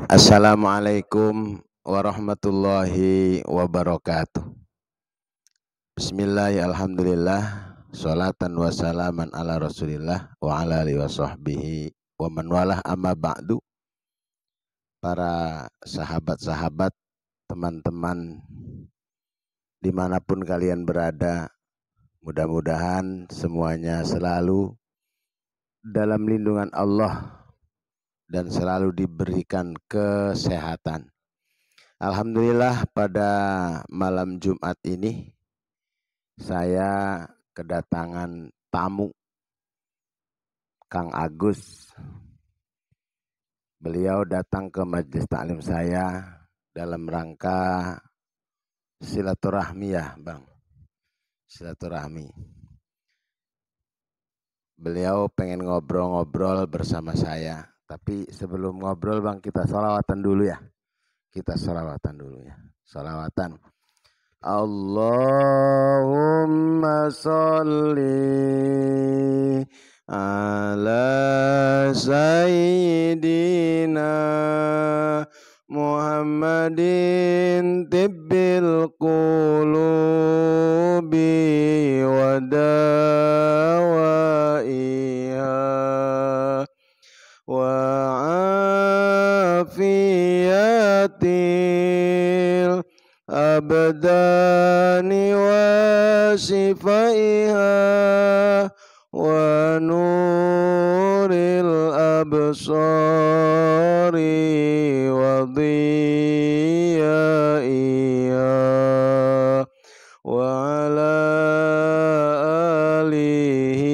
Assalamualaikum warahmatullahi wabarakatuh. Bismillahirrahmanirrahim. Alhamdulillah. Sholatan wa salaman ala rasulillah wa ala alihi wa sahbihi wa man walah amma ba'du. Para sahabat-sahabat, teman-teman dimanapun kalian berada, mudah-mudahan semuanya selalu dalam lindungan Allah dan selalu diberikan kesehatan. Alhamdulillah pada malam Jumat ini saya kedatangan tamu Kang Agus. Beliau datang ke majelis taklim saya dalam rangka silaturahmi ya Bang. Silaturahmi. Beliau pengen ngobrol-ngobrol bersama saya. Tapi sebelum ngobrol Bang, kita sholawatan dulu ya. Kita sholawatan dulu ya. Sholawatan. Allahumma sholli ala sayyidina Muhammadin tibbil qulubi wa dawaiha wa afiyatil abdani wa shifaiha wa nuril absari wa dhiyaiha wa ala alihi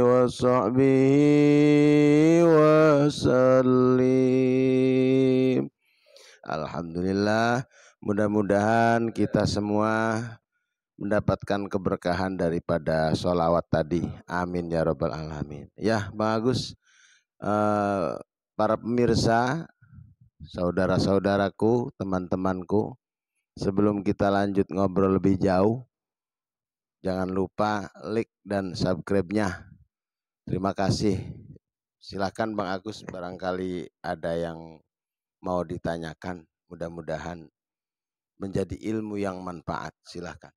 wa sahbihi wa sallim. Alhamdulillah, mudah-mudahan kita semua mendapatkan keberkahan daripada sholawat tadi. Amin ya rabbal alamin. Ya Bang Agus, para pemirsa, saudara-saudaraku, teman-temanku, sebelum kita lanjut ngobrol lebih jauh, jangan lupa like dan subscribe-nya. Terima kasih. Silakan Bang Agus, barangkali ada yang mau ditanyakan, mudah-mudahan menjadi ilmu yang manfaat. Silakan.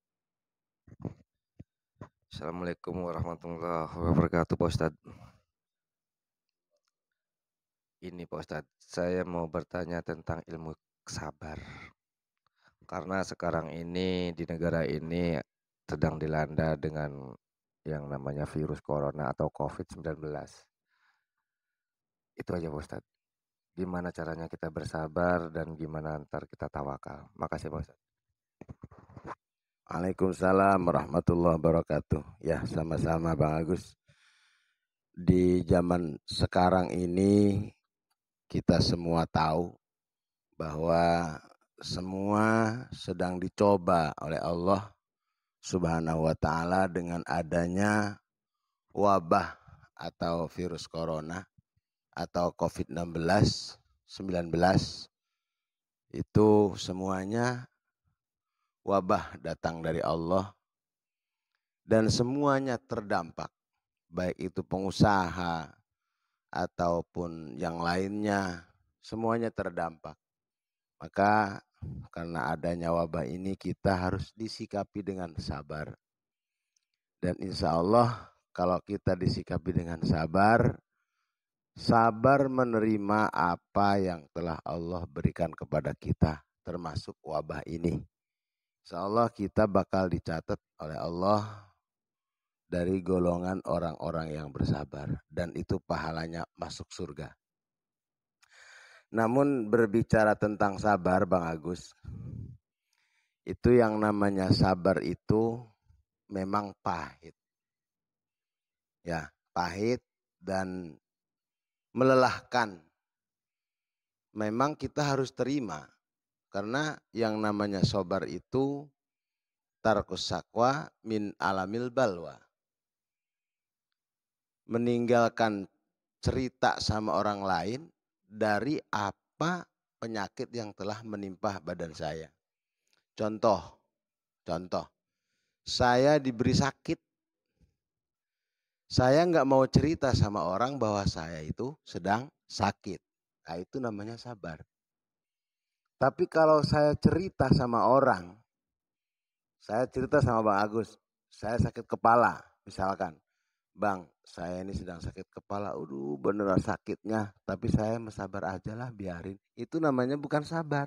Assalamualaikum warahmatullahi wabarakatuh Pak Ustadz. Ini Pak Ustadz, saya mau bertanya tentang ilmu sabar. Karena sekarang ini di negara ini sedang dilanda dengan yang namanya virus corona atau COVID-19. Itu aja Pak Ustadz. Gimana caranya kita bersabar dan gimana ntar kita tawakal. Makasih Pak Ustadz. Waalaikumsalam warahmatullahi wabarakatuh. Ya, sama-sama Bang Agus. Di zaman sekarang ini kita semua tahu bahwa semua sedang dicoba oleh Allah Subhanahu wa taala dengan adanya wabah atau virus corona atau COVID-19 itu semuanya wabah datang dari Allah dan semuanya terdampak, baik itu pengusaha ataupun yang lainnya, semuanya terdampak. Maka karena adanya wabah ini kita harus disikapi dengan sabar. Dan insya Allah kalau kita disikapi dengan sabar, sabar menerima apa yang telah Allah berikan kepada kita, termasuk wabah ini. Insya Allah kita bakal dicatat oleh Allah dari golongan orang-orang yang bersabar. Dan itu pahalanya masuk surga. Namun berbicara tentang sabar Bang Agus, itu yang namanya sabar itu memang pahit. Ya, pahit dan melelahkan. Memang kita harus terima. Karena yang namanya sabar itu tarkus sakwa min alamil balwa. Meninggalkan cerita sama orang lain dari apa penyakit yang telah menimpa badan saya. Contoh, saya diberi sakit. Saya nggak mau cerita sama orang bahwa saya itu sedang sakit. Nah, itu namanya sabar. Tapi kalau saya cerita sama orang, saya cerita sama Bang Agus, saya sakit kepala misalkan. Bang, saya ini sedang sakit kepala, beneran sakitnya, tapi saya sabar aja lah, biarin. Itu namanya bukan sabar.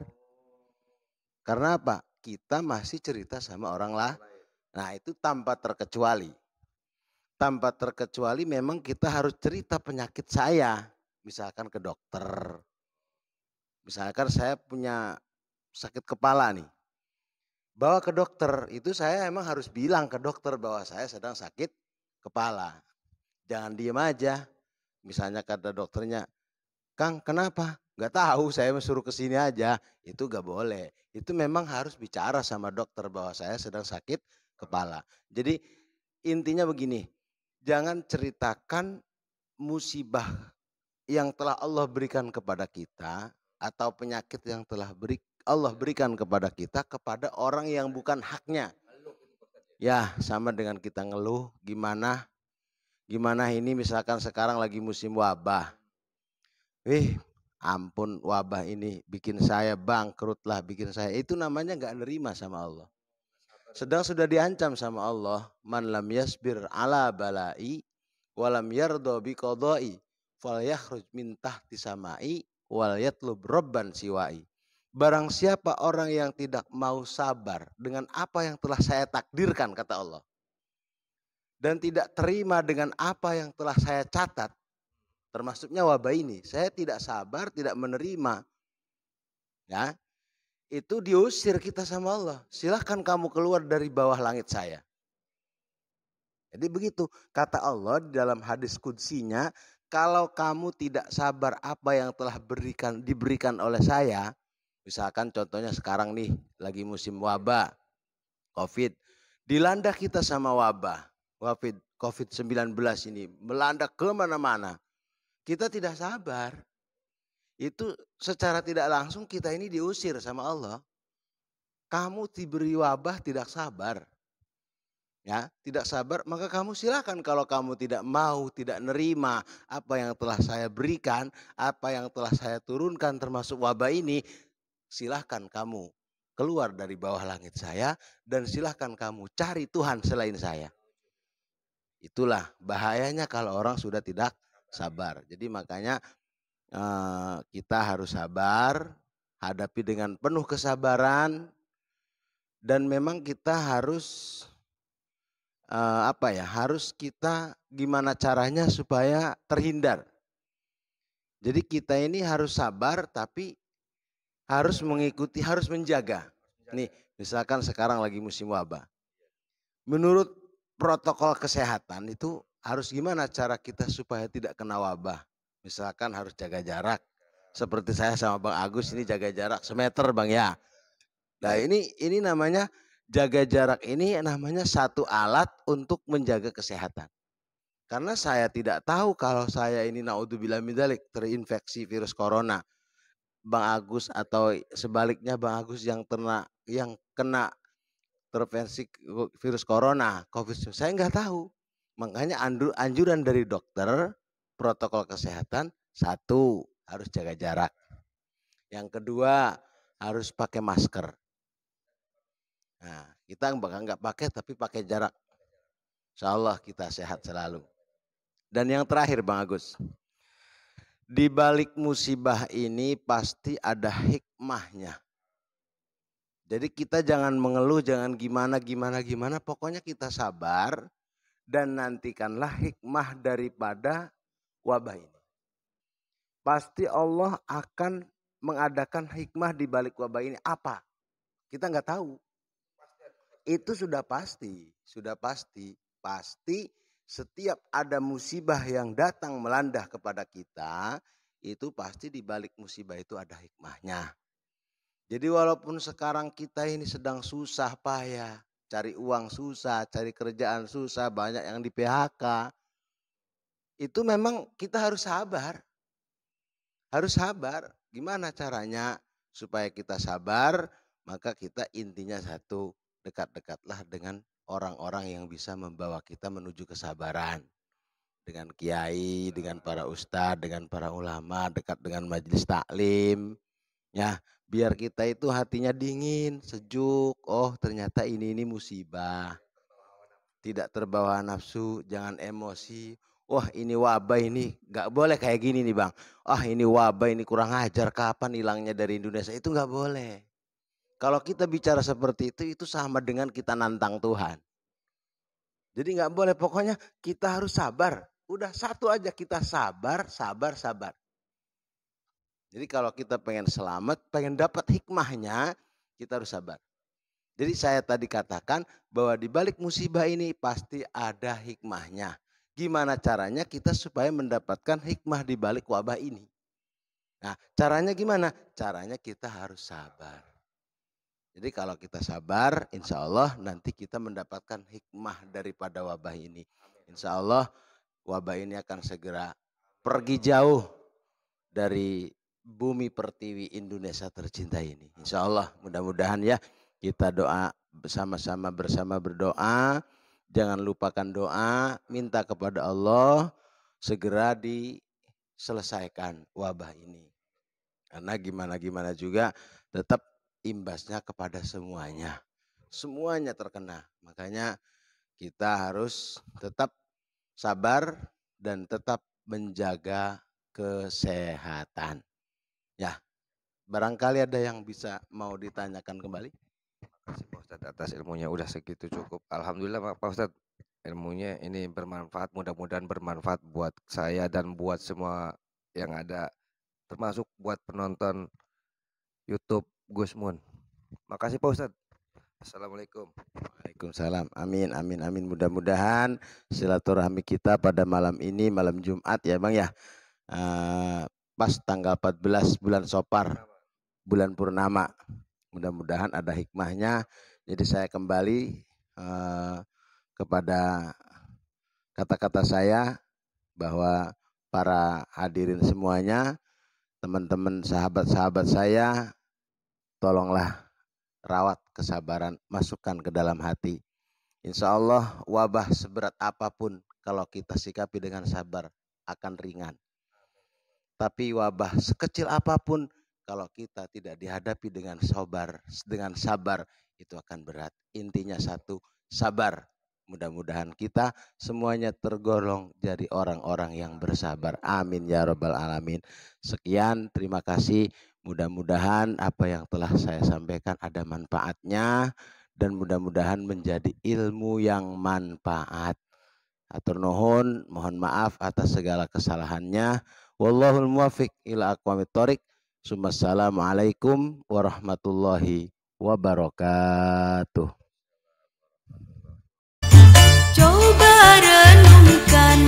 Karena apa? Kita masih cerita sama orang lah. Nah, itu tanpa terkecuali. Tanpa terkecuali memang kita harus cerita penyakit saya. Misalkan ke dokter. Misalkan saya punya sakit kepala nih. Bawa ke dokter, itu saya emang harus bilang ke dokter bahwa saya sedang sakit kepala. Jangan diem aja. Misalnya kata dokternya, Kang kenapa? Gak tahu, saya suruh kesini aja. Itu gak boleh. Itu memang harus bicara sama dokter bahwa saya sedang sakit kepala. Jadi intinya begini, jangan ceritakan musibah yang telah Allah berikan kepada kita atau penyakit yang telah Allah berikan kepada kita kepada orang yang bukan haknya. Ya, sama dengan kita ngeluh gimana ini misalkan sekarang lagi musim wabah. Ampun, wabah ini bikin saya bangkrut lah, bikin saya. Itu namanya nggak nerima sama Allah. Sedang sudah diancam sama Allah, man lam yasbir ala balai walam yardo biqadai falyakhruj min tahti samai wal yatlub robban siwai. Barang siapa orang yang tidak mau sabar dengan apa yang telah saya takdirkan, kata Allah, dan tidak terima dengan apa yang telah saya catat, termasuknya wabah ini, saya tidak sabar, tidak menerima, ya, itu diusir kita sama Allah. Silahkan kamu keluar dari bawah langit saya. Jadi begitu kata Allah di dalam hadis qudsinya, kalau kamu tidak sabar apa yang telah diberikan oleh saya, misalkan contohnya sekarang nih lagi musim wabah, COVID, dilanda kita sama wabah, COVID-19 ini melanda kemana-mana. Kita tidak sabar, itu secara tidak langsung kita ini diusir sama Allah. Kamu diberi wabah tidak sabar. Ya, tidak sabar, maka kamu silakan kalau kamu tidak mau, tidak nerima apa yang telah saya berikan, apa yang telah saya turunkan termasuk wabah ini, silahkan kamu keluar dari bawah langit saya dan silahkan kamu cari Tuhan selain saya. Itulah bahayanya kalau orang sudah tidak sabar. Jadi makanya kita harus sabar, hadapi dengan penuh kesabaran, dan memang kita harus harus kita gimana caranya supaya terhindar. Jadi kita ini harus sabar tapi harus mengikuti, harus menjaga. Nih, misalkan sekarang lagi musim wabah. Menurut protokol kesehatan itu harus gimana cara kita supaya tidak kena wabah. Misalkan harus jaga jarak. Seperti saya sama Bang Agus ini jaga jarak semeter Bang ya. Nah ini namanya jaga jarak, ini namanya satu alat untuk menjaga kesehatan. Karena saya tidak tahu kalau saya ini naudzubillah min dzalik terinfeksi virus corona. Bang Agus atau sebaliknya Bang Agus yang kena terinfeksi virus corona, COVID. Saya nggak tahu. Makanya anjuran dari dokter, protokol kesehatan, satu, harus jaga jarak. Yang kedua, harus pakai masker. Nah, kita nggak pakai tapi pakai jarak. Insya Allah kita sehat selalu. Dan yang terakhir Bang Agus, di balik musibah ini pasti ada hikmahnya. Jadi kita jangan mengeluh, jangan gimana, pokoknya kita sabar dan nantikanlah hikmah daripada wabah ini. Pasti Allah akan mengadakan hikmah di balik wabah ini. Apa? Kita nggak tahu. Itu sudah pasti. Pasti setiap ada musibah yang datang melanda kepada kita, itu pasti di balik musibah itu ada hikmahnya. Jadi walaupun sekarang kita ini sedang susah payah, cari uang susah, cari kerjaan susah, banyak yang di PHK. Itu memang kita harus sabar. Harus sabar. Gimana caranya supaya kita sabar? Maka kita intinya satu, dekat-dekatlah dengan orang-orang yang bisa membawa kita menuju kesabaran. dengan kiai, dengan para ustadz, dengan para ulama, dekat dengan majelis taklim. Ya, biar kita itu hatinya dingin, sejuk. Oh, ternyata ini musibah. Tidak terbawa nafsu, jangan emosi. Wah, ini wabah ini nggak boleh kayak gini nih bang. Ah, ini wabah ini kurang ajar, kapan hilangnya dari Indonesia, itu nggak boleh. Kalau kita bicara seperti itu sama dengan kita nantang Tuhan. Jadi nggak boleh, pokoknya kita harus sabar. Udah satu aja, kita sabar, sabar, sabar. Jadi kalau kita pengen selamat, pengen dapat hikmahnya, kita harus sabar. Jadi saya tadi katakan bahwa di balik musibah ini pasti ada hikmahnya. Gimana caranya kita supaya mendapatkan hikmah di balik wabah ini? Nah, caranya gimana? Caranya kita harus sabar. Jadi kalau kita sabar, insya Allah nanti kita mendapatkan hikmah daripada wabah ini. Insya Allah wabah ini akan segera pergi jauh dari bumi pertiwi Indonesia tercinta ini. Insya Allah mudah-mudahan ya. Kita doa bersama-sama berdoa. Jangan lupakan doa. Minta kepada Allah segera diselesaikan wabah ini. Karena gimana juga tetap imbasnya kepada semuanya. Semuanya terkena. Makanya kita harus tetap sabar dan tetap menjaga kesehatan. Ya, barangkali ada yang bisa mau ditanyakan kembali. Terima kasih Pak Ustadz atas ilmunya, udah segitu cukup. Alhamdulillah Pak Ustadz, ilmunya ini bermanfaat, mudah-mudahan bermanfaat buat saya dan buat semua yang ada, termasuk buat penonton YouTube Gus Mun. Makasih Pak Ustadz. Assalamualaikum. Waalaikumsalam. Amin, amin, amin. Mudah-mudahan silaturahmi kita pada malam ini, malam Jumat ya Bang ya. Pas tanggal 14 bulan Sopar, bulan purnama. Mudah-mudahan ada hikmahnya. Jadi saya kembali kepada kata-kata saya bahwa para hadirin semuanya, teman-teman sahabat-sahabat saya, tolonglah rawat kesabaran, masukkan ke dalam hati. Insya Allah wabah seberat apapun kalau kita sikapi dengan sabar akan ringan. Tapi wabah sekecil apapun kalau kita tidak dihadapi dengan sabar itu akan berat. Intinya satu, sabar. Mudah-mudahan kita semuanya tergolong jadi orang-orang yang bersabar. Amin ya rabbal alamin. Sekian, terima kasih. Mudah-mudahan apa yang telah saya sampaikan ada manfaatnya dan mudah-mudahan menjadi ilmu yang manfaat. Atur nuhun, mohon maaf atas segala kesalahannya. Wallahul muwaffiq ila aqwamit thoriq. Assalamualaikum warahmatullahi wabarakatuh. Coba renungkan